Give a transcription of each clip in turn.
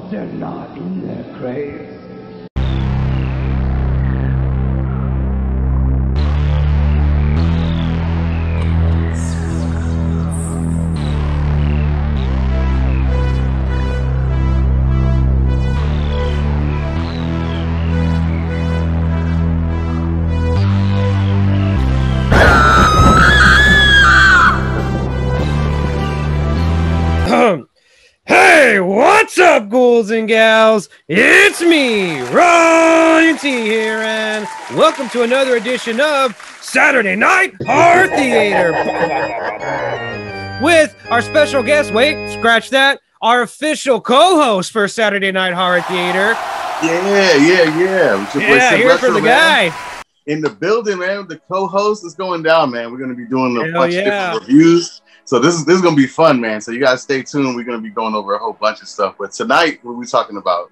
but they're not in their graves. Hey, what's up, ghouls and gals? It's me, Ryan T here, and welcome to another edition of Saturday Night Horror Theater with our special guest. Wait, scratch that. Our official co-host for Saturday Night Horror Theater. Yeah. Yeah, here for the guy. In the building, man. The co-host is going down, man. We're going to be doing a bunch of different reviews. So this is going to be fun, man. So you guys stay tuned. We're going to be going over a whole bunch of stuff. But tonight, what are we talking about?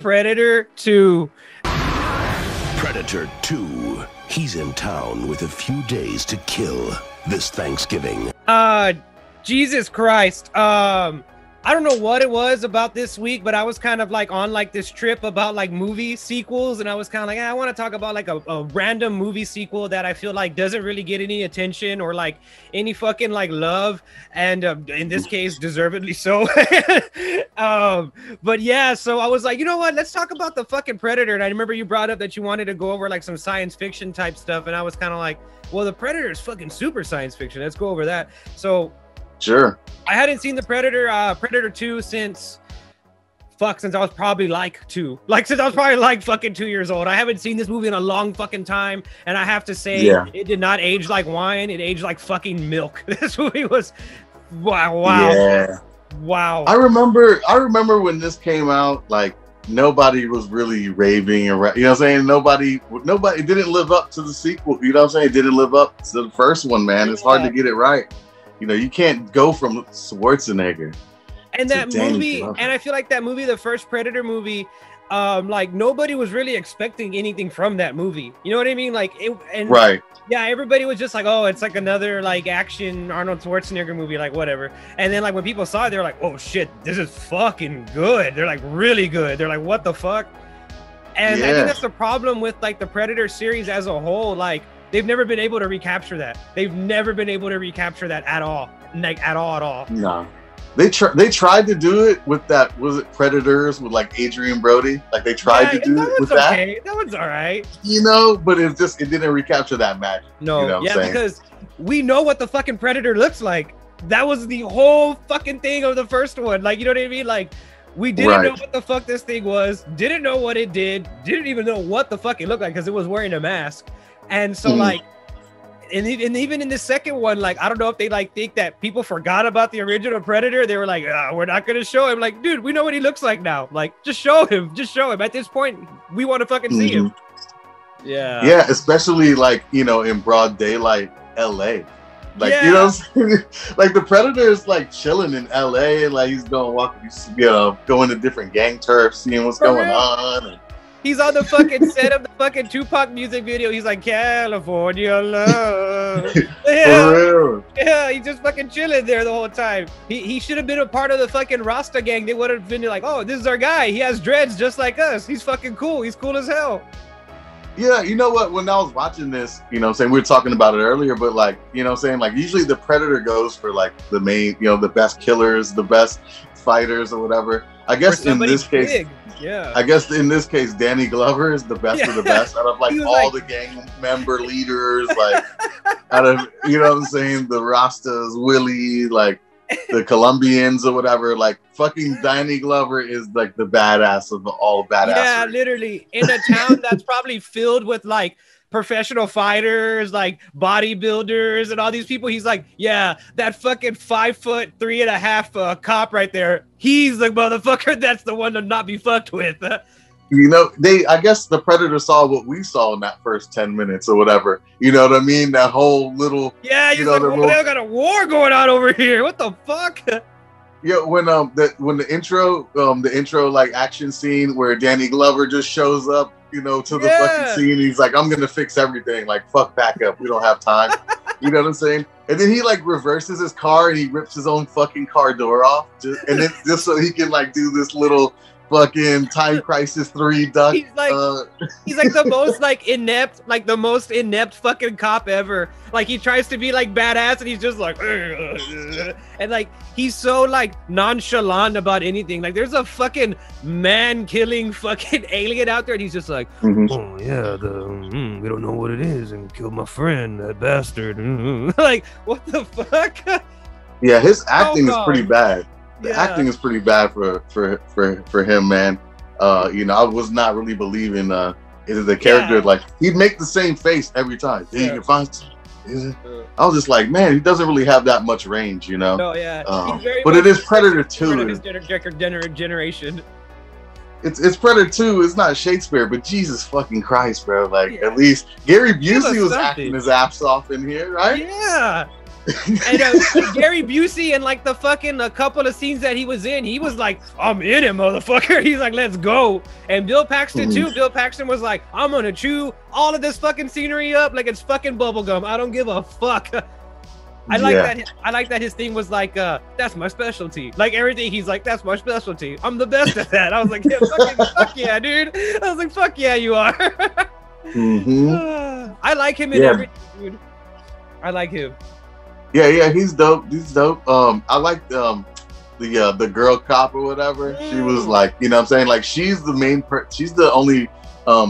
Predator 2. Predator 2. He's in town with a few days to kill this Thanksgiving. Jesus Christ. I don't know what it was about this week, but I was kind of like on like this trip about like movie sequels, and I was kind of like, I want to talk about like a random movie sequel that I feel like doesn't really get any attention or like any fucking like love, and in this case, deservedly so. But yeah, so I was like, you know what? Let's talk about the fucking Predator. And I remember you brought up that you wanted to go over like some science fiction type stuff, and I was kind of like, well, the Predator is fucking super science fiction. Let's go over that. So. Sure. I hadn't seen the Predator 2 since I was probably like 2. Like since I was probably like fucking 2 years old. I haven't seen this movie in a long fucking time, and I have to say it did not age like wine. It aged like fucking milk. This movie was wow. Yeah. Wow. I remember when this came out, like nobody was really raving and you know what I'm saying? Nobody didn't live up to the sequel. You know what I'm saying? It didn't live up to the first one, man. It's hard to get it right. You know, you can't go from Schwarzenegger and that movie, and I feel like that movie, the first Predator movie, like nobody was really expecting anything from that movie. You know what I mean? Like right. Yeah, everybody was just like, oh, it's like another like action Arnold Schwarzenegger movie, like whatever. And then like when people saw it, they were like, oh shit, this is fucking good. They're like really good. They're like, what the fuck? And I think that's the problem with like the Predator series as a whole. Like, they've never been able to recapture that. They've never been able to recapture that at all. Like at all. No. They tried to do it with that, was it Predators with like Adrian Brody? Like they tried to do it with that. That one's all right. You know, but it didn't recapture that magic. No, you know what I'm saying? Because we know what the fucking Predator looks like. That was the whole fucking thing of the first one. Like, you know what I mean? Like, we didn't know what the fuck this thing was, didn't know what it did, didn't even know what the fuck it looked like because it was wearing a mask. And so like, and even in the second one, like, I don't know if they like think that people forgot about the original Predator. They were like, we're not going to show him. Like, dude, we know what he looks like now. Like, just show him. At this point, we want to fucking see him. Yeah. Yeah. Especially like, you know, in broad daylight, LA. Like, you know what I'm saying? Like the Predator's like chilling in LA. Like he's going to different gang turfs, seeing what's going on. And, he's on the fucking set of the fucking Tupac music video. He's like, California love. Yeah, he's just fucking chilling there the whole time. He should have been a part of the fucking Rasta gang. They would have been like, oh, this is our guy. He has dreads just like us. He's fucking cool. He's cool as hell. Yeah, you know what? When I was watching this, you know what I'm saying, we were talking about it earlier, but like, you know what I'm saying, like usually the Predator goes for like the main, you know, the best killers, the best fighters or whatever. I guess in this case, I guess in this case, Danny Glover is the best of the best out of like all the gang member leaders, like out of, you know what I'm saying, the Rastas, Willie, like the Colombians or whatever. Like fucking Danny Glover is like the badass of all badass. Yeah, literally in a town that's probably filled with like professional fighters, like bodybuilders and all these people. He's like, yeah, that fucking 5'3.5" cop right there. He's the motherfucker that's the one to not be fucked with. You know, I guess the Predator saw what we saw in that first 10 minutes or whatever. You know what I mean? That whole little, he's like, well, they got a war going on over here. What the fuck? Yeah, when the intro like action scene where Danny Glover just shows up, you know, to the fucking scene, he's like, I'm gonna fix everything. Like, fuck backup. We don't have time. You know what I'm saying? And then he like reverses his car and he rips his own fucking car door off, just so he can like do this little fucking Time Crisis 3 duck. He's like the most like inept fucking cop ever. Like he tries to be like badass and he's just like and like he's so like nonchalant about anything. Like there's a fucking man killing fucking alien out there and he's just like, oh yeah, we don't know what it is and killed my friend, that bastard. Like what the fuck? Yeah, his acting is pretty bad. The acting is pretty bad for him, man. You know, I was not really believing the character. Like he'd make the same face every time. You can find I was just like, man, he doesn't really have that much range, you know. No, yeah. But it is Predator 2. His generation. It's Predator 2. It's not Shakespeare, but Jesus fucking Christ, bro. Like at least Gary Busey was acting his ass off in here, right? Yeah. And Gary Busey and like the fucking a couple of scenes that he was in, he was like, I'm in it, motherfucker. He's like, let's go. And Bill Paxton too. Bill Paxton was like, I'm gonna chew all of this fucking scenery up like it's fucking bubblegum. I don't give a fuck. I like that his thing was like, that's my specialty. Like everything, he's like, that's my specialty. I'm the best at that. I was like, yeah, fuck yeah, dude. I was like, fuck yeah, you are. I like him in everything, dude. I like him. Yeah, he's dope. He's dope. I like the girl cop or whatever. She was like, you know what I'm saying? Like she's the she's the only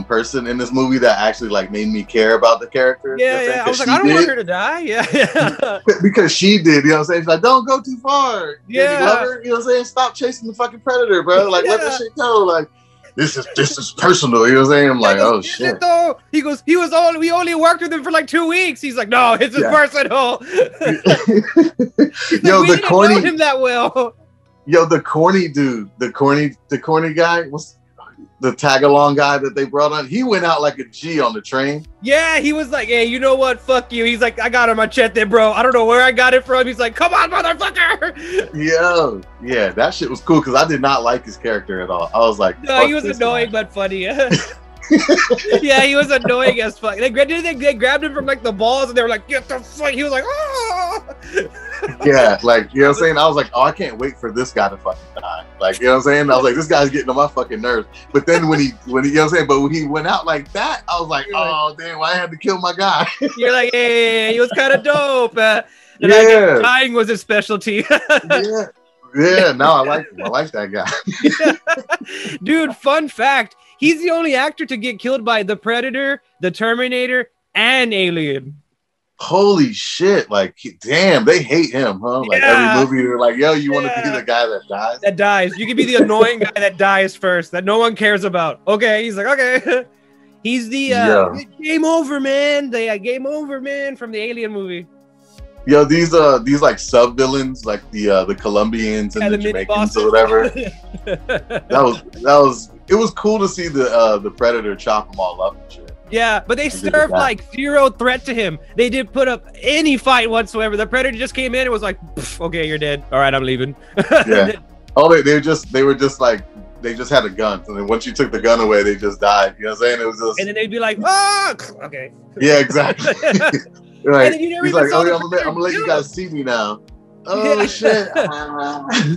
person in this movie that actually like made me care about the character. Yeah. I was like, I don't want her to die. Yeah. Because she did, you know what I'm saying? She's like, don't go too far. Yeah. You love her? You know what I'm saying? Stop chasing the fucking predator, bro. Like let that shit go. Like this is personal. You know what I'm saying? I'm like, oh shit. Though? He goes, we only worked with him for like 2 weeks. He's like, no, it's his personal. Yo, we didn't know him that well. Yo, the corny dude, the corny guy, what's the tag-along guy that they brought on? He went out like a G on the train. Yeah, he was like, hey, you know what? Fuck you. He's like, I got a machete, bro. I don't know where I got it from. He's like, come on, motherfucker. Yeah, that shit was cool because I did not like his character at all. I was like, no, he was annoying but funny. Yeah, he was annoying as fuck. They grabbed him from like the balls and they were like, get the fuck. He was like, oh. Yeah, like, you know what I'm saying? I was like, oh, I can't wait for this guy to fucking die. Like, you know what I'm saying? I was like, this guy's getting on my fucking nerves. But then when he you know what I'm saying? But when he went out like that, I was like, oh, damn, why I had to kill my guy? You're like, hey, he was kind of dope. Dying was his specialty. Yeah, no, I like him. I like that guy. Dude, fun fact. He's the only actor to get killed by the Predator, the Terminator, and Alien. Holy shit. Like, damn, they hate him, huh? Like, every movie, they're like, yo, you want to be the guy that dies? That dies. You can be the annoying guy that dies first, that no one cares about. Okay, he's like, okay. He's the game over, man. The game over, man, from the Alien movie. Yo, these like sub villains, like the Colombians and the Jamaicans or whatever. It was cool to see the Predator chop them all up and shit. Yeah, but they served like zero threat to him. They didn't put up any fight whatsoever. The Predator just came in and was like, okay, you're dead. All right, I'm leaving. Yeah. Oh, they were just like, they just had a gun. And then once you took the gun away, they just died. You know what I'm saying? It was just. And then they'd be like, oh, okay. Yeah, exactly. Right. And then you never He's even like, I'm gonna let you guys see me now. Oh shit.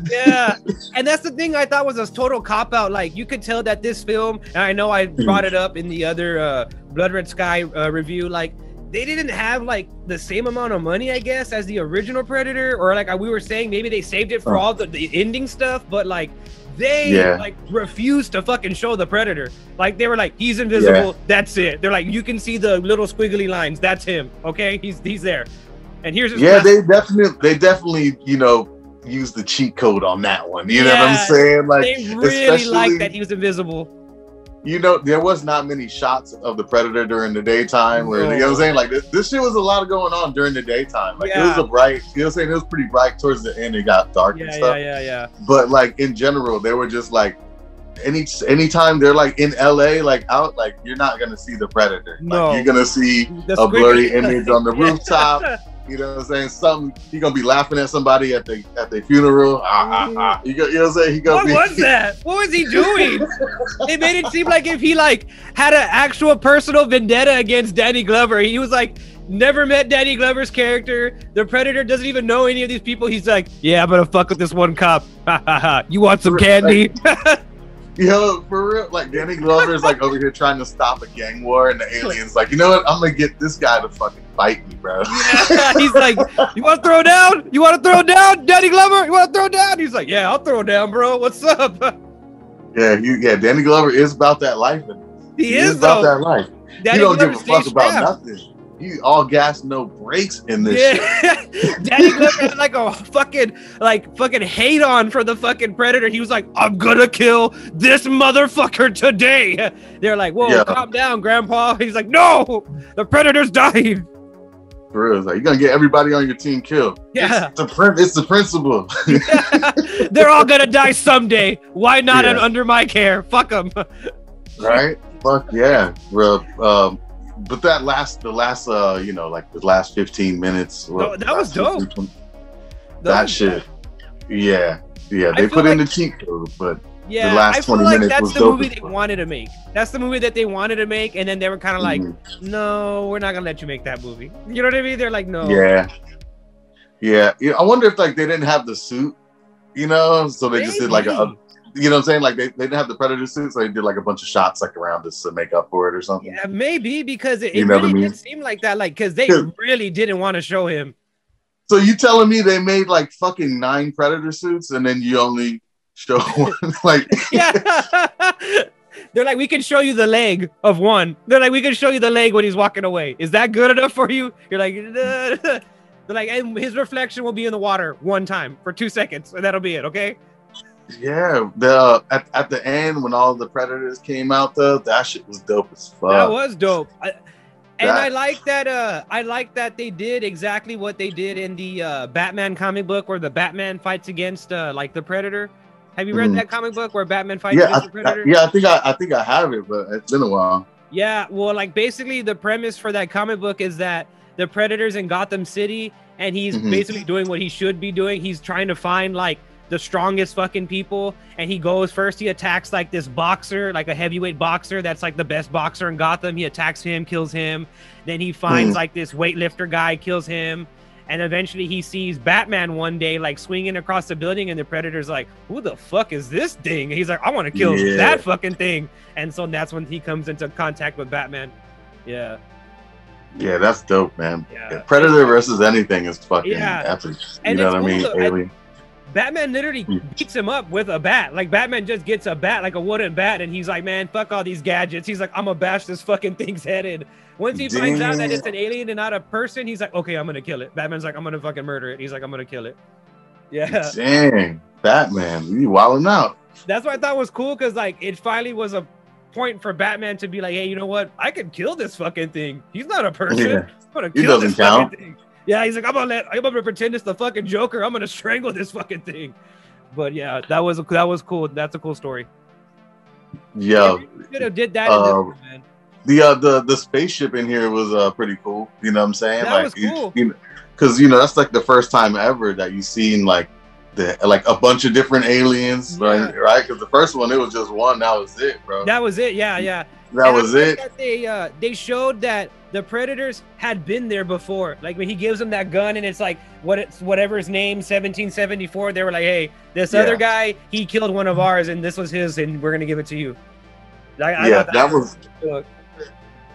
Yeah. And that's the thing I thought was a total cop-out. Like, you could tell that this film, and I know I brought it up in the other Blood Red Sky review, like, they didn't have like the same amount of money, I guess, as the original Predator, or like we were saying, maybe they saved it for all the ending stuff, but like they like refused to fucking show the Predator. Like they were like, he's invisible, that's it. They're like, you can see the little squiggly lines, that's him. Okay, he's there. And here's his they definitely, you know, used the cheat code on that one. You know what I'm saying? Like they really liked that he was invisible. You know, there was not many shots of the Predator during the daytime where, you know what I'm saying? Like, this shit was a lot going on during the daytime. Like, it was a bright, you know what I'm saying? It was pretty bright towards the end. It got dark and stuff. Yeah. But, like, in general, they were just, like, anytime they're, like, in LA, like, out, like, you're not going to see the Predator. No. Like, you're going to see a blurry image on the rooftop. You know what I'm saying? He's gonna be laughing at somebody at the funeral. You know what I'm saying? What was that? What was he doing? They made it seem like if he like had an actual personal vendetta against Danny Glover, he was like Never met Danny Glover's character. The Predator doesn't even know any of these people. He's like, yeah, I'm gonna fuck with this one cop. You want some candy? Yo, for real, like Danny Glover is like over here trying to stop a gang war, and the alien's like, you know what? I'm gonna get this guy to fucking fight me, bro. Yeah, he's like, you want to throw down? You want to throw down, Danny Glover? You want to throw down? He's like, yeah, I'll throw down, bro. What's up? Yeah, Danny Glover is about that life. He is about though. that life. Danny He don't Glover give a fuck stays about strapped. nothing. He all gas, no brakes in this shit. Danny Glover had like a fucking hate on for the fucking Predator. He was like, I'm gonna kill this motherfucker today. They're like, whoa, Yeah. calm down, Grandpa. He's like, no, the Predator's dying. For real, it's like you're gonna get everybody on your team killed. Yeah. It's the principle. They're all gonna die someday. Why not Yeah. under my care? Fuck them. Right? Fuck yeah, bro. But the last 15 minutes. That was dope. That shit. Yeah. They I put feel in like- the cheat code, but Yeah, the last I feel 20 like minutes that's was the dope movie as they fuck. wanted to make. That's the movie that they wanted to make, and then they were kind of like, Mhm. no, we're not gonna let you make that movie. You know what I mean? They're like, no. Yeah. I wonder if like they didn't have the suit, so they just did like a, you know what I'm saying? Like they didn't have the Predator suit, so they did like a bunch of shots like around this to make up for it or something. Yeah, maybe because it You know what I really mean? did seem like that, like because they Yeah. really didn't want to show him. So you telling me they made like fucking 9 Predator suits and then you only show one? Like, Yeah. They're like, we can show you the leg of one. They're like, we can show you the leg when he's walking away. Is that good enough for you? You're like, they're like, and his reflection will be in the water one time for 2 seconds, and that'll be it. Okay. yeah, at the end when all the Predators came out though, that shit was dope as fuck. That was dope. And That- I like that. I like that they did exactly what they did in the Batman comic book, where the Batman fights against like the Predator. Have you read Mhm. that comic book where Batman fights Yeah, against the Predator? I think I have it, but it's been a while. Yeah, well, like basically the premise for that comic book is that the Predator's in Gotham City, and he's Mhm. basically doing what he should be doing. He's trying to find like the strongest fucking people, and he goes first. He attacks like this boxer, like a heavyweight boxer that's like the best boxer in Gotham. He attacks him, kills him. Then he finds like this weightlifter guy, kills him. And eventually he sees Batman one day like swinging across the building, and the Predator's like, who the fuck is this thing? And he's like, I want to kill Yeah. that fucking thing. And so that's when he comes into contact with Batman. Yeah. Yeah, that's dope, man. Yeah. Yeah, Predator versus anything is fucking Yeah. epic. You And know it's what I mean? cool, though. Alien. Batman literally beats him up with a bat. Like Batman just gets a bat, like a wooden bat, and he's like, man, fuck all these gadgets. He's like, I'm gonna bash this fucking thing's head in. Once he finds out that it's an alien and not a person, he's like, okay, I'm gonna kill it. Batman's like, I'm gonna fucking murder it. He's like, I'm gonna kill it. Yeah. Dang, Batman, you wilding out. That's what I thought was cool, because like it finally was a point for Batman to be like, hey, you know what? I can kill this fucking thing. He's not a person. Yeah. I'm gonna He kill doesn't this count. fucking thing. Yeah, he's like, I'm gonna pretend it's the fucking Joker. I'm gonna strangle this fucking thing. But yeah, that was cool. That's a cool story. Yo, You could have did that in this one, man. the spaceship in here was pretty cool. You know what I'm saying? That was cool. Because that's like the first time ever that you've seen like a bunch of different aliens, Yeah. right? Because the first one it was just one. That was it, bro. That was it. Yeah, yeah. That And I was like it. that they showed that the Predators had been there before. Like when he gives them that gun and it's like whatever his name, 1774. They were like, hey, this Yeah. other guy, he killed one of ours, and this was his, and we're gonna give it to you. I Yeah, thought that was. cool.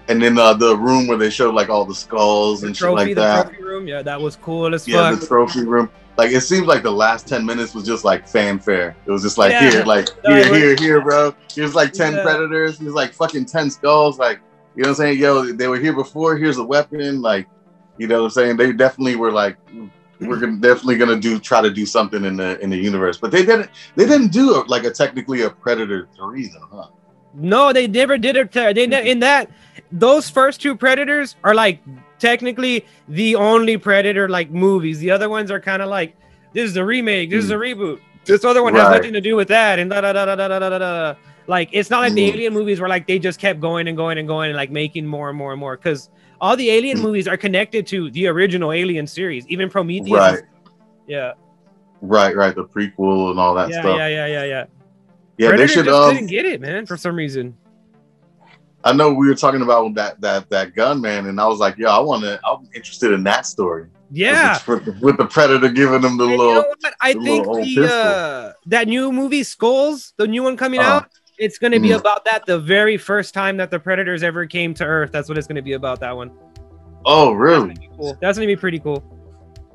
And then the room where they showed like all the skulls The and trophy, shit like that. trophy room. Yeah, that was cool as Yeah, fuck. the trophy room. Like it seems like the last 10 minutes was just like fanfare. It was just like Yeah. here, like No, here, bro. Here's like 10 Yeah. predators. Here's like fucking 10 skulls. Like, you know what I'm saying? Yo, they were here before. Here's a weapon. Like, you know what I'm saying? They definitely were like, definitely gonna try to do something in the universe. But they didn't do like technically a Predator 3 though, huh? No, they never did it. In that, those first two Predators are like technically the only Predator like movies. The other ones are kind of like, this is a remake, this is a reboot. This other one has Right. nothing to do with that, and da da da da da da da da da. Like it's not like the Mm. Alien movies where like they just kept going and going and going and like making more and more and more, because all the Alien movies are connected to the original Alien series, even Prometheus. Right. Yeah. Right. The prequel and all that Yeah, stuff. yeah. Yeah, Predator they should just didn't get it, man, for some reason. I know we were talking about that gunman, and I was like, yo, I'm interested in that story. Yeah, with the Predator giving him the and little. you know what? I think pistol. that new movie Skulls, the new one coming out, it's going to be about that. The very first time that the Predators ever came to Earth, that's what it's going to be about. That one. Oh, really? That's going to be pretty cool.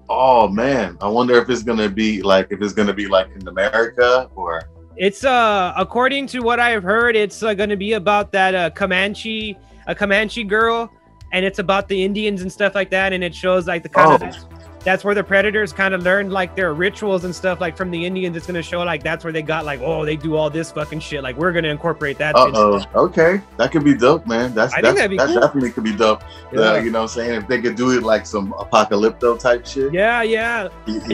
Oh man, I wonder if it's going to be like in America or. It's according to what I've heard, it's going to be about that Comanche girl, and it's about the Indians and stuff like that, and it shows like the kind of that's where the Predators kind of learned like their rituals and stuff like from the Indians. It's going to show like that's where they got like, oh, they do all this fucking shit, like we're going to incorporate that. Okay, that could be dope, man. That cool. Definitely could be dope. Yeah. You know what I'm saying? If they could do it like some apocalypto type shit. Yeah. You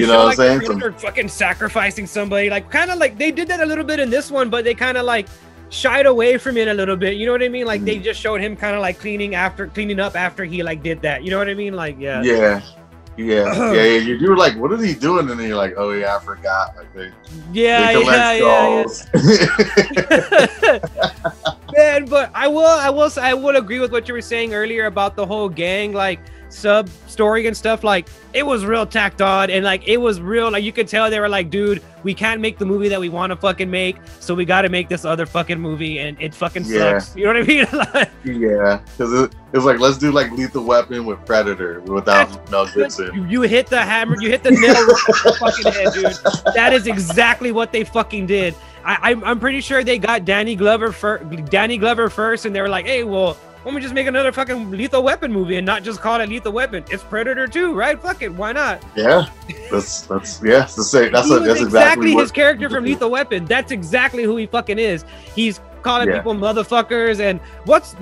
know what I'm saying? They're fucking sacrificing somebody, like kind of like they did that a little bit in this one, but they kind of like shied away from it a little bit. You know what I mean? Like they just showed him kind of like cleaning up after he like did that. You know what I mean? Like yeah. You were like, what is he doing? And then you're like, oh yeah, I forgot. Like they Man, but I will agree with what you were saying earlier about the whole gang like sub story and stuff. Like it was real tacked on, and like it was real, like you could tell they were like, dude, we can't make the movie that we want to fucking make, so we got to make this other fucking movie, and it fucking sucks. You know what I mean? Yeah, because it was like, let's do like Lethal Weapon with Predator without Mel Gibson. You hit the hammer, you hit the nail right on the fucking head, dude. That is exactly what they fucking did. I'm pretty sure they got Danny Glover first, and they were like, hey, well, why don't we just make another fucking Lethal Weapon movie and not just call it Lethal Weapon? It's Predator 2, right? Fuck it, why not? Yeah, that's exactly his character from Lethal Weapon. That's exactly who he fucking is. He's calling people motherfuckers. And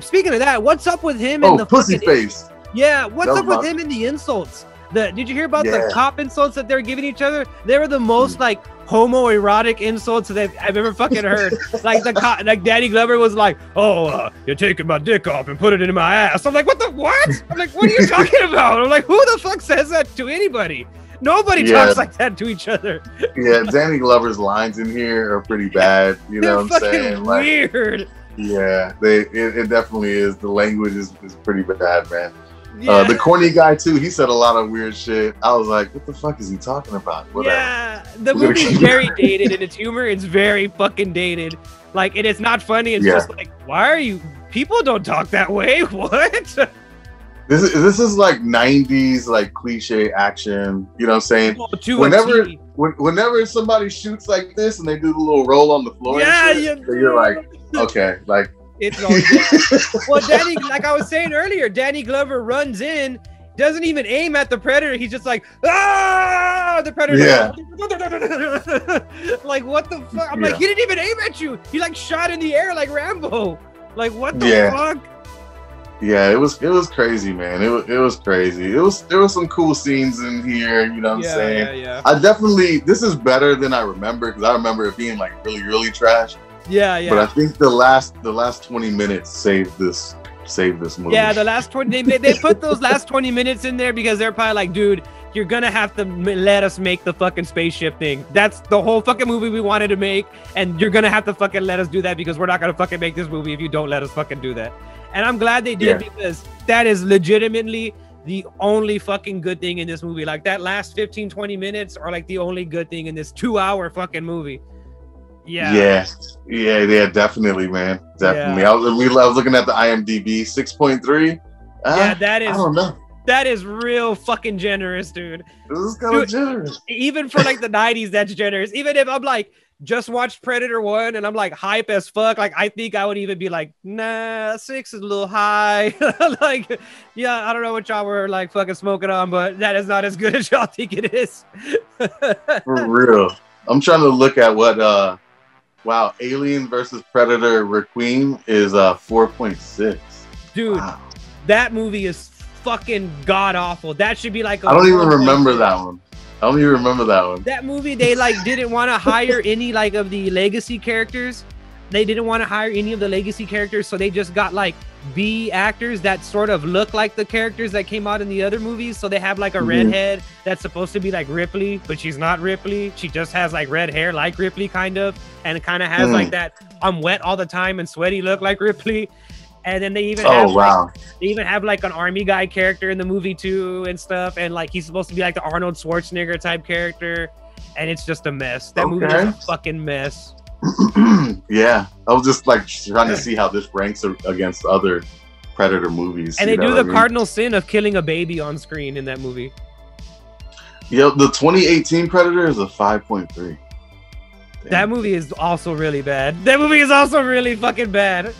speaking of that, what's up with him and the pussy face? Yeah, what's up with him and the insults? Did you hear about the cop insults that they're giving each other? They were the most like homoerotic insults that I've ever fucking heard. Like like Danny Glover was like, "Oh, you're taking my dick off and put it in my ass." I'm like, "What? I'm like, "What are you talking about?" I'm like, "Who the fuck says that to anybody? Nobody talks like that to each other." Yeah, Danny Glover's lines in here are pretty bad. You know what I'm saying? Weird. Yeah, it definitely is. The language is pretty bad, man. Yeah. The corny guy too, he said a lot of weird shit. I was like, what the fuck is he talking about? Whatever. Yeah, the movie's very dated in its humor. It's very fucking dated. Like, and it's not funny. It's just like, why are you, people don't talk that way. What? This is like 90s like cliche action, you know what I'm saying? Whenever somebody shoots like this and they do the little roll on the floor, you're like, okay, like it's all well, Danny, like I was saying earlier, Danny Glover runs in, doesn't even aim at the Predator. He's just like, ah, the Predator. Yeah. Like, what the fuck? I'm like, he didn't even aim at you. He like shot in the air like Rambo. Like, what the fuck? Yeah, it was crazy, man. It was crazy. There was some cool scenes in here, you know what I'm saying? Yeah. I definitely, this is better than I remember, because I remember it being like really, really trash. Yeah. But I think the last 20 minutes saved this movie. Yeah, the last 20, they put those last 20 minutes in there because they're probably like, dude, you're gonna have to let us make the fucking spaceship thing. That's the whole fucking movie we wanted to make, and you're gonna have to fucking let us do that, because we're not gonna fucking make this movie if you don't let us fucking do that. And I'm glad they did, because that is legitimately the only fucking good thing in this movie. Like, that last 15-20 minutes are like the only good thing in this 2-hour fucking movie. Yeah, definitely, man. Definitely. I was looking at the IMDb, 6.3. Yeah, that is, I don't know. That is real fucking generous, dude. This is kind of generous. Even for like the 90s, that's generous. Even if I'm like, just watched Predator 1 and I'm like hype as fuck, like I think I would even be like, nah, 6 is a little high. Like, yeah, I don't know what y'all were like fucking smoking on, but that is not as good as y'all think it is. For real. I'm trying to look at what Alien versus Predator Requiem is 4.6. Dude, that movie is fucking god awful. That should be like I don't even remember that one. That movie, they like didn't want to hire any like of the legacy characters. They didn't want to hire any of the legacy characters, so they just got like B actors that sort of look like the characters that came out in the other movies. So they have like a redhead that's supposed to be like Ripley, but she's not Ripley. She just has like red hair like Ripley kind of, and it kind of has like that I'm wet all the time and sweaty look like Ripley. And then they even they even have like an army guy character in the movie too and stuff. And like he's supposed to be like the Arnold Schwarzenegger type character, and it's just a mess. That movie is a fucking mess. Yeah, I was just like trying to see how this ranks against other Predator movies. And they do the cardinal sin of killing a baby on screen in that movie. Yeah, the 2018 Predator is a 5.3. That movie is also really bad. That movie is also really fucking bad.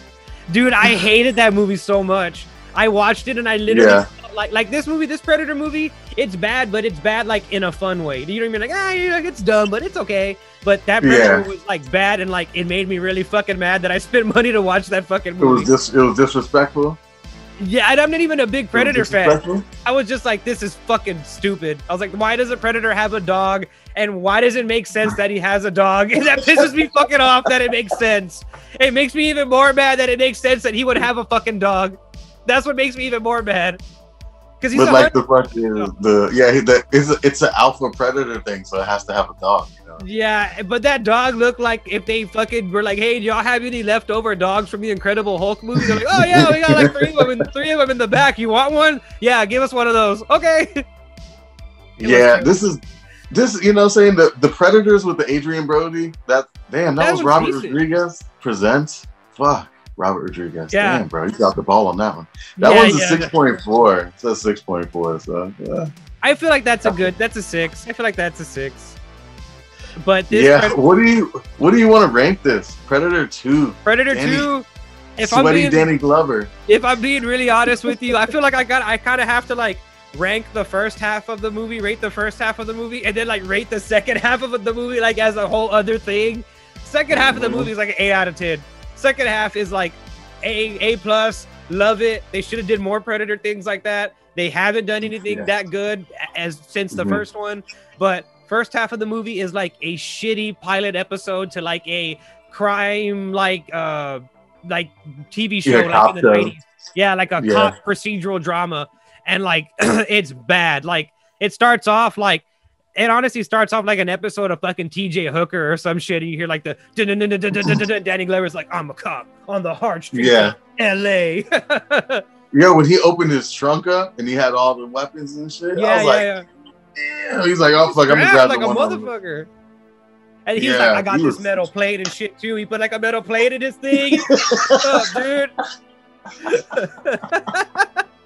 Dude, I hated that movie so much. I watched it and I literally like this movie, this Predator movie, it's bad, but it's bad like in a fun way. You know what I mean? Like, it's dumb, but it's okay. But that Predator was like bad, and like it made me really fucking mad that I spent money to watch that fucking movie. It was disrespectful. Yeah, and I'm not even a big Predator fan. I was just like, this is fucking stupid. I was like, why does a Predator have a dog? And why does it make sense that he has a dog? And that pisses me fucking off that it makes sense. It makes me even more mad that it makes sense that he would have a fucking dog. That's what makes me even more mad. Because he's like the fucking it's an alpha Predator thing, so it has to have a dog. You know? Yeah, but that dog looked like if they fucking were like, hey, do y'all have any leftover dogs from the Incredible Hulk movie? They're like, oh yeah, we got like three of them in the back. You want one? Yeah, give us one of those. Okay. This you know what I'm saying, the Predators with the Adrian Brody, that was Robert Rodriguez presents. Fuck. Robert Rodriguez. Yeah. Damn, bro. He got the ball on that one. That one's a 6.4. It's a 6.4. So, yeah. I feel like that's a 6. I feel like that's a 6. But this what do you want to rank this? Predator 2. Predator 2. Danny Glover. If I'm being really honest with you, I feel like I kind of have to like rank the first half of the movie, rate the first half of the movie, and then like rate the second half of the movie like as a whole other thing. Second half of the movie is like an 8 out of 10. Second half is like A plus. Love it. They should have did more Predator things like that. They haven't done anything that good since the first one. But first half of the movie is like a shitty pilot episode to like a crime like TV show like in the 90s. Yeah, like a cop procedural drama. And like it's bad. Like it starts off like it honestly starts off like an episode of fucking TJ Hooker or some shit. And you hear like the Danny Glover's like, I'm a cop on the hard streets of LA. Yeah, when he opened his trunk up and he had all the weapons and shit. I was like, damn. He's like, oh fuck, I'm gonna grab like the a one motherfucker. And he's like, I got this metal plate and shit too. He put like a metal plate in his thing. What's up, dude?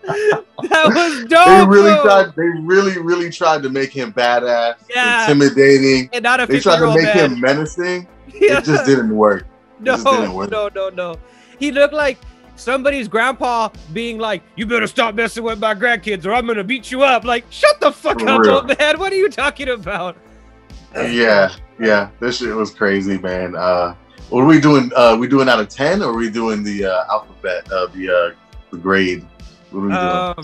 That was dope. They really tried to make him badass, intimidating, and not a 50-year-old They tried to make him menacing. Yeah. It just didn't work. No. He looked like somebody's grandpa being like, you better stop messing with my grandkids or I'm gonna beat you up. Like, shut the fuck up, old man. What are you talking about? Yeah. This shit was crazy, man. What are we doing? We doing out of 10 or are we doing the alphabet of the grade? Well,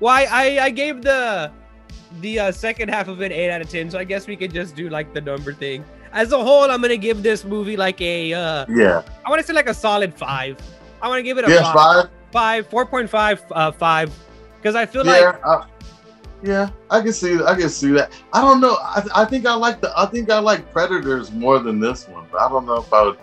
I gave the second half of it 8 out of 10, so I guess we could just do like the number thing. As a whole, I'm gonna give this movie like a I want to say like a solid 5. I want to give it a 4.5 5 because I feel like I can see that. I don't know. I think I like Predators more than this one, but I don't know if I would.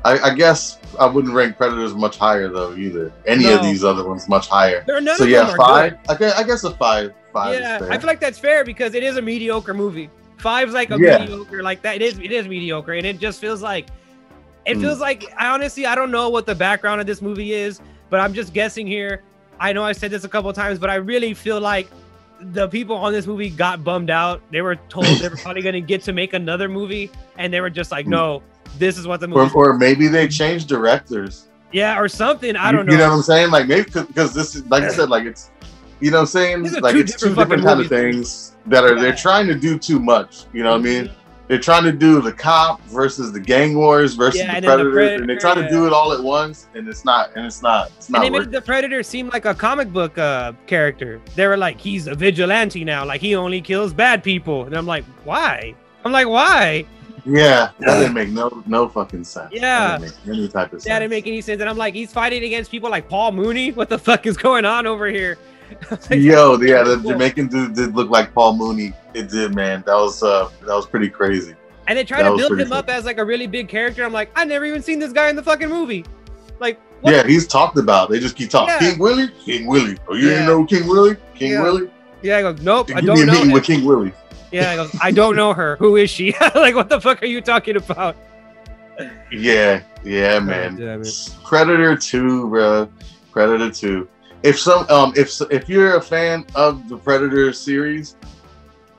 I guess I wouldn't rank Predators much higher though either. Any of these other ones much higher. None of them are 5. Okay, I guess a 5. 5 is fair. I feel like that's fair because it is a mediocre movie. 5's like a mediocre like that. It is mediocre, and it just feels like feels like I don't know what the background of this movie is, but I'm just guessing here. I know I said this a couple of times, but I really feel like the people on this movie got bummed out. They were told they were probably going to get to make another movie, and they were just like, no. This is what the movie. Or maybe they changed directors. Yeah, or something. I don't know. You know what I'm saying? Like maybe because this is like I said, like it's you know what I'm saying? Like it's two different kind of things that are they're trying to do too much. You know what I mean? They're trying to do the cop versus the gang wars versus the Predator, and they try to do it all at once, and it's not. And they made the Predator seem like a comic book character. They were like, he's a vigilante now, like he only kills bad people, and I'm like, why? Yeah, that didn't make no fucking sense. Yeah, that didn't make any type of sense. That didn't make any sense. And I'm like, he's fighting against people like Paul Mooney. What the fuck is going on over here? Like, the Jamaican dude did look like Paul Mooney. It did, man. That was pretty crazy. And they try to build him up as like a really big character. I'm like, I've never even seen this guy in the fucking movie. Like, What? Yeah, he's talked about. They just keep talking. Yeah. King Willie, King Willie. Oh, you Yeah. didn't know King Willie, King Yeah. Willie. Yeah, I go, nope, I Give don't me a know meeting him. with King Willie. Yeah, I go, I don't know her. Who is she? Like, what the fuck are you talking about? Yeah, man. damn it. Predator 2, bro. Predator 2. If you're a fan of the Predator series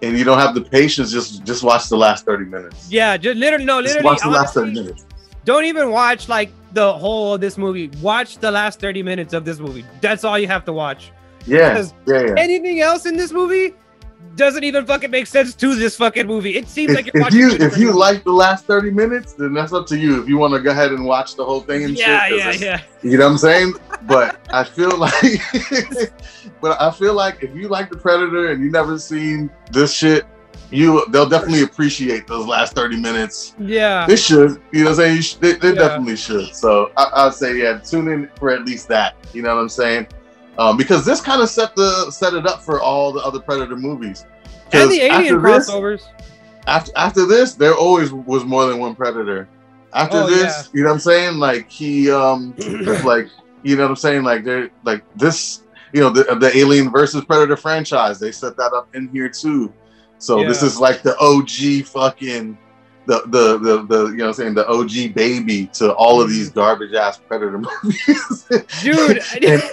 and you don't have the patience, just watch the last 30 minutes. Yeah, just literally, Just watch the last 30 honestly, minutes. don't even watch like the whole of this movie. Watch the last 30 minutes of this movie. That's all you have to watch. Yeah, Because yeah. anything else in this movie doesn't even fucking make sense to this fucking movie. It seems like you're If watching you two different like movies. the last 30 minutes, then that's up to you. If you want to go ahead and watch the whole thing and Yeah, shit. 'cause yeah, it's- yeah. You know what I'm saying? But I feel like if you like the Predator and you never seen this shit, they'll definitely appreciate those last 30 minutes. Yeah. They should, you know what I'm saying? They Yeah. definitely should. So I'd say, yeah, tune in for at least that. You know what I'm saying? Because this kind of set it up for all the other Predator movies. And the alien after this- crossovers. After this, there always was more than one Predator. After Oh, this, yeah. you know what I'm saying? Like he, like, you know what I'm saying? Like they're like this, you know, the Alien versus Predator franchise. They set that up in here too. So this Yeah. is like the OG fucking the you know what I'm saying, the OG baby to all of these garbage ass Predator movies. Dude.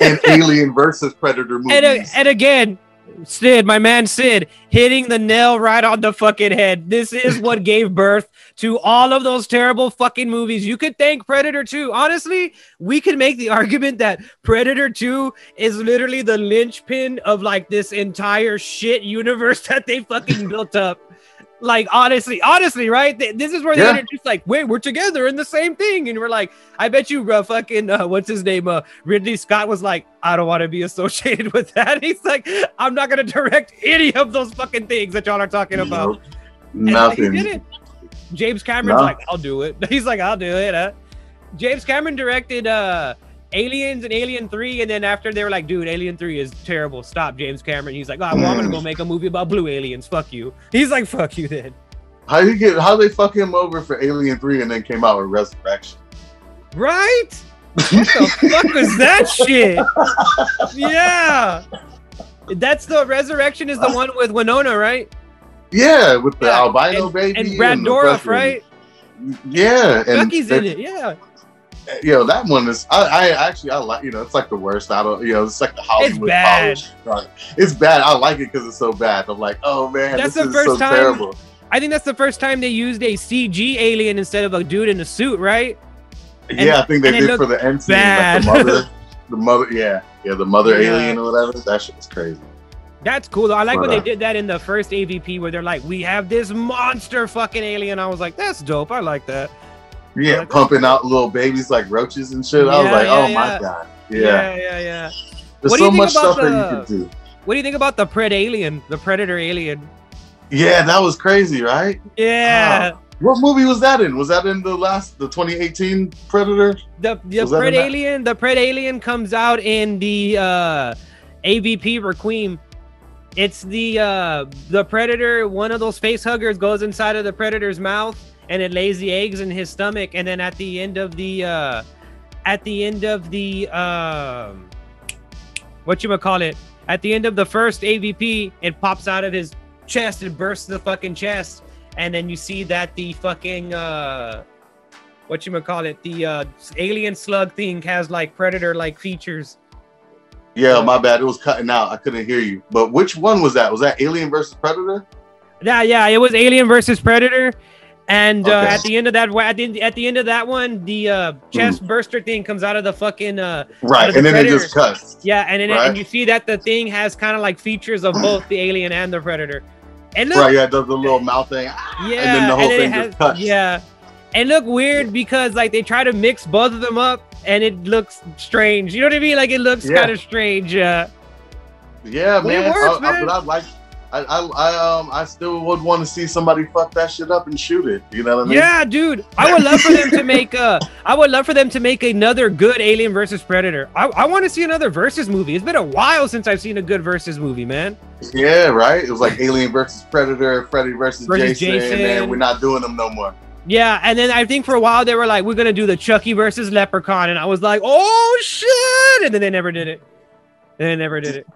and Alien versus Predator movies. And again, Sid, my man Sid, hitting the nail right on the fucking head. This is what gave birth to all of those terrible fucking movies. You could thank Predator 2. Honestly, we could make the argument that Predator 2 is literally the linchpin of like this entire shit universe that they fucking built up. Like, honestly, right? This is where they introduced, like, wait, we're together in the same thing. And we're like, I bet you, fucking, what's his name? Ridley Scott was like, I don't want to be associated with that. He's like, I'm not going to direct any of those fucking things that y'all are talking about. Nothing. And he did it. James Cameron's No. like, I'll do it. He's like, I'll do it. James Cameron directed Aliens and Alien 3, and then after they were like, dude, Alien 3 is terrible. Stop, James Cameron. He's like, oh, well, I'm gonna go make a movie about blue aliens. Fuck you. He's like, fuck you then. How they fuck him over for Alien 3 and then came out with Resurrection? Right? What the fuck was that shit? Yeah. That's the Resurrection is the one with Winona, right? Yeah, with the Yeah, albino baby And Brad the Dourif, fucking- right? Yeah, and Bucky's in it. Yeah. Yo, that one is I actually like, you know, it's like the worst out of, you know, it's like the Hollywood bad. polish. It's bad. I like it because it's so bad. I'm like, oh man, That's this the is first so time- terrible. I think that's the first time they used a CG alien instead of a dude in a suit, right? Yeah, I think they and it did looked for the end scene, bad. like the mother, yeah, the mother Yeah. alien or whatever. That shit was crazy. That's cool. I like But, when they did that in the first AVP where they're like, we have this monster fucking alien. I was like, that's dope. I like that. Yeah, Like- pumping out little babies like roaches and shit. I was Yeah, like, yeah, oh yeah. my god. Yeah. Yeah. There's What do so you think much about stuff that you could do. What do you think about the the Predator alien? Yeah, that was crazy, right? Yeah. Wow. What movie was that in? Was that in the 2018 Predator? The Was that in that? Pred alien comes out in the AVP Requiem. It's the Predator, one of those face huggers goes inside of the Predator's mouth and it lays the eggs in his stomach, and then at the end of the whatchamacallit, at the end of the first AVP, it pops out of his chest and bursts the fucking chest, and then you see that the fucking whatchamacallit, the alien slug thing has like Predator like features. Yeah, my bad. It was cutting out. I couldn't hear you. But which one was that? Was that Alien versus Predator? Yeah, it was Alien versus Predator. And Okay. at the end of that, at the end of that one, the chest burster thing comes out of the fucking Right, out of the and then Predator. it just cuts. Yeah, and then Right. and you see that the thing has kind of like features of both the alien and the Predator. And look, Right, yeah, it does the little mouth thing. yeah, and then the whole it thing has, just cuts. yeah, and look weird because like they try to mix both of them up, and it looks strange. You know what I mean? Like it looks Yeah. kind of strange. Yeah, But man. it works, man. But I still would want to see somebody fuck that shit up and shoot it. You know what I mean? Yeah, dude. I would love for them to make another good Alien versus Predator. I want to see another versus movie. It's been a while since I've seen a good versus movie, man. Yeah, right. It was like Alien versus Predator, Freddy versus Jason, Jason. and then we're not doing them no more. Yeah, and then I think for a while they were like, we're gonna do the Chucky versus Leprechaun, and I was like, oh shit! And then they never did it.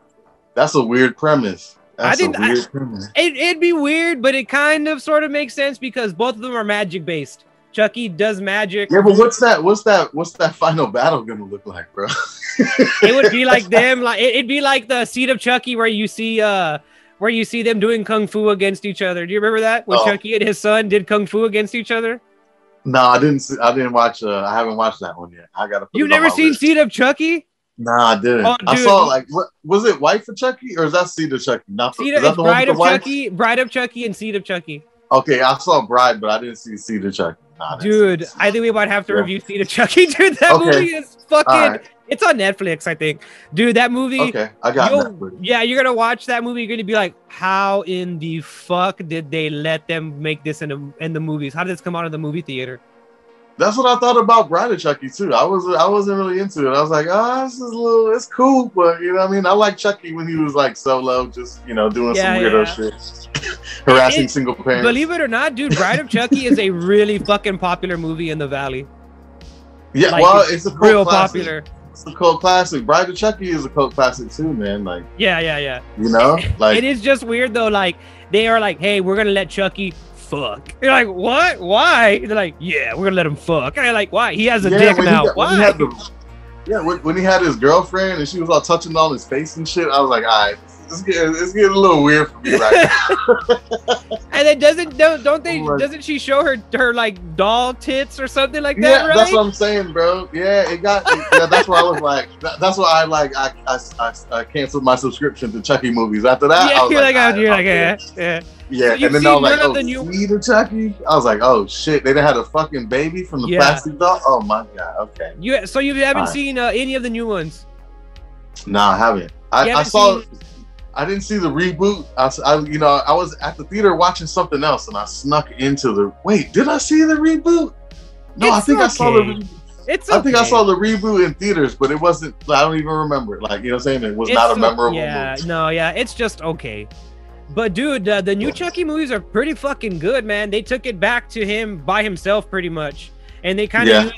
That's a weird premise. It'd be weird, but it kind of sort of makes sense because both of them are magic based. Chucky does magic. Yeah, but what's that final battle gonna look like, bro? It would be like them, like it'd be like the Seed of Chucky where you see them doing kung fu against each other. Do you remember that when Chucky and his son did kung fu against each other? No, I didn't watch. I haven't watched that one yet. I gotta. You've never seen Seed of Chucky? Nah, I didn't. Oh, I saw like was it Wife of Chucky or is that Seed of Chucky? Not Bride of Chucky, Bride of Chucky, and Seed of Chucky. Okay, I saw Bride, but I didn't see Seed of Chucky. Nah, dude, I think we might have to review Seed of Chucky. Dude, that movie is fucking. Right. It's on Netflix, I think. Dude, that movie. Okay, I got Netflix. Yeah, you're gonna watch that movie. You're gonna be like, how in the fuck did they let them make this in the movies? How did this come out of the movie theater? That's what I thought about Bride of Chucky too. I wasn't really into it. I was like, this is it's cool, but you know what I mean? I like Chucky when he was like solo, just doing some weirdo shit. Harassing single parents. Believe it or not, dude, Bride of Chucky is a really fucking popular movie in the Valley. Yeah, like, well, it's a real popular. It's a cult classic. Bride of Chucky is a cult classic too, man. Like, yeah. You know, like it is just weird though. Like they are like, hey, we're gonna let Chucky fuck. You're like, what? Why? They're like, yeah, we're gonna let him fuck. And you're like, why? He has a dick now. Why? When he had his girlfriend and she was all touching on his face and shit, I was like, all right, it's getting a little weird for me right now. And then doesn't she show her like doll tits or something like that? Yeah, right? That's what I'm saying, bro. Yeah, that's why I was like, that's why I canceled my subscription to Chucky movies. After that, yeah, I was yeah. Yeah, so and then I was like, oh, Seed of Chucky? I was like, oh shit, they had a fucking baby from the plastic doll? Oh my god, okay. So you haven't seen any of the new ones? No, I haven't. I didn't see the reboot. I was at the theater watching something else and I snuck into did I see the reboot? No, I think I saw the reboot. I think I saw the reboot in theaters, but it wasn't, I don't even remember it. Like, you know what I'm saying? It was not a memorable movie. It's just okay. But dude, the new Chucky movies are pretty fucking good, man. They took it back to him by himself pretty much. And they kind of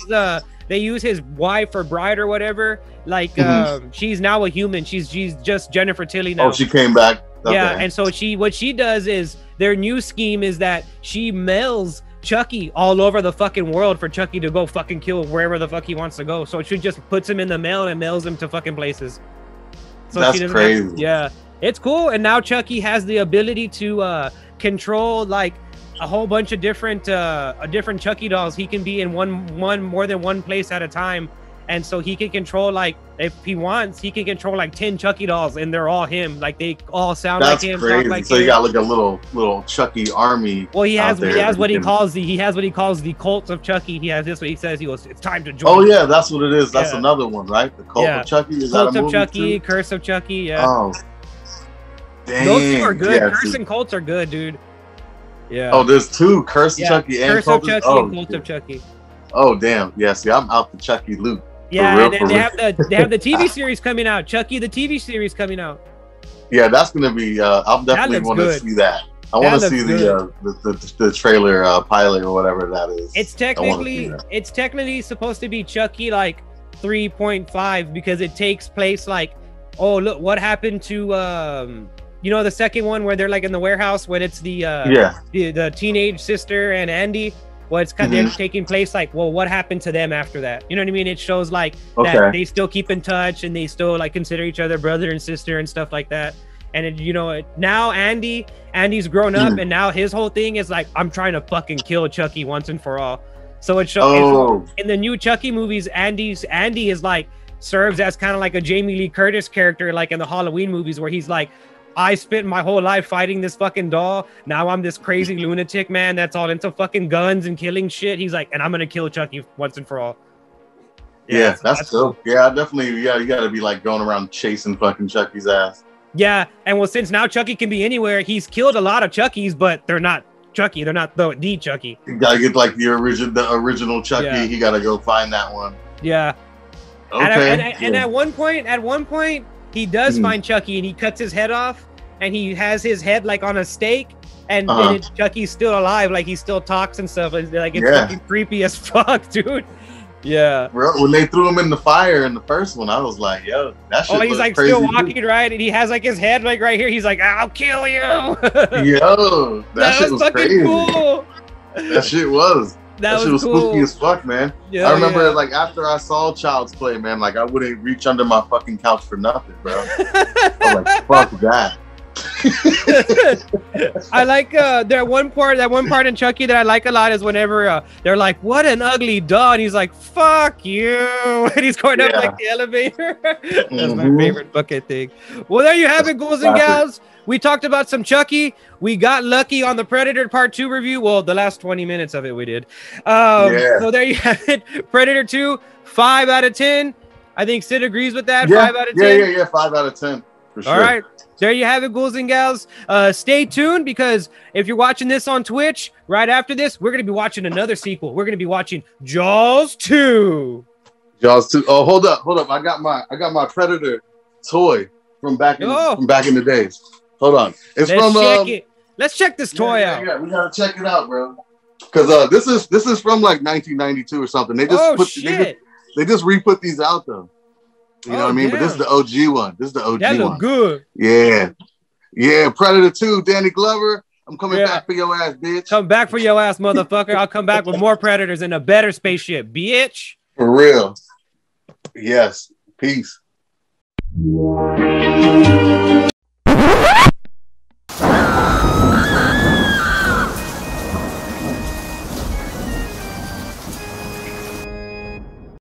use his wife or bride or whatever. Like she's now a human. She's just Jennifer Tilly now. Oh, she came back. Okay. Yeah, and so what she does is their new scheme is that she mails Chucky all over the fucking world for Chucky to go fucking kill wherever the fuck he wants to go. So she just puts him in the mail and mails him to fucking places. So that's crazy. It's cool. And now Chucky has the ability to control like a whole bunch of different Chucky dolls. He can be in more than one place at a time. And so he can control, like, if he wants, he can control like 10 Chucky dolls and they're all him. Like they all sound like him. That's crazy. Like so you got like a little Chucky army. Well, he has what he calls the cult of Chucky. He has this what he says. He goes, it's time to join. Oh yeah, that's what it is. That's another one, right? The cult of Chucky. Is Cult that a of movie Chucky, too? Curse of Chucky. Yeah. Oh. Dang. Those two are good. Curse and cults are good, dude. Yeah. Oh, there's two: Curse of Chucky and Curse of Chucky and Cult of Chucky. Oh damn! Yeah, see, I'm out the Chucky loop. Yeah, and then they have the TV series coming out. Chucky, the TV series coming out. Yeah, that's gonna be. I'm definitely want to see that. I want to see the trailer pilot or whatever that is. It's technically supposed to be Chucky like 3.5 because it takes place like, oh look, what happened to the second one where they're like in the warehouse when it's the teenage sister and Andy. Well, it's kind of taking place like, well, what happened to them after that? You know what I mean? It shows like that they still keep in touch and they still like consider each other brother and sister and stuff like that. And now Andy's grown up and now his whole thing is like, I'm trying to fucking kill Chucky once and for all. So it shows in the new Chucky movies, Andy is like serves as kind of like a Jamie Lee Curtis character, like in the Halloween movies where he's like, I spent my whole life fighting this fucking doll. Now I'm this crazy lunatic man that's all into fucking guns and killing shit. He's like, and I'm gonna kill Chucky once and for all. Yeah, that's cool. Yeah, definitely. Yeah, you gotta be like going around chasing fucking Chucky's ass. Yeah, and well, since now Chucky can be anywhere, he's killed a lot of Chucky's, but they're not Chucky. They're not the Chucky. You gotta get like the original Chucky. Yeah. He gotta go find that one. Yeah. Okay. And at one point. He does find Chucky and he cuts his head off and he has his head like on a stake and then Chucky's still alive, like he still talks and stuff. Like it's fucking creepy as fuck, dude. Yeah. Bro, when they threw him in the fire in the first one, I was like, yo, that shit. Oh, he's like still walking, right? And he has like his head like right here. He's like, I'll kill you. Yo, that shit was fucking crazy. Cool. That shit was. That shit was cool. Spooky as fuck, man. Yeah, I remember like after I saw Child's Play, man, like I wouldn't reach under my fucking couch for nothing, bro. I was like, fuck that. I like that one part in Chucky that I like a lot is whenever they're like, what an ugly dog, and he's like, fuck you, and he's going up like the elevator. That's my favorite fucking thing. Well, there you have it, ghouls and gals. We talked about some Chucky. We got lucky on the Predator Part 2 review. Well, the last 20 minutes of it we did. So there you have it. Predator 2, 5 out of 10. I think Sid agrees with that. 5 out of 10. Yeah, 5 out of 10. For sure. All right. There you have it, ghouls and gals. Stay tuned, because if you're watching this on Twitch, right after this, we're going to be watching another sequel. We're going to be watching Jaws 2. Jaws 2. Oh, hold up. I got my Predator toy from back in the days. Hold on. Let's check this toy out. Yeah, we gotta check it out, bro. Because this is from like 1992 or something. They just they just re-put these out though. You know what I mean? Damn. But this is the OG one. This is the OG one. That look good. Yeah. Predator 2, Danny Glover. I'm coming back for your ass, bitch. Come back for your ass, motherfucker. I'll come back with more Predators and a better spaceship, bitch. For real. Yes. Peace.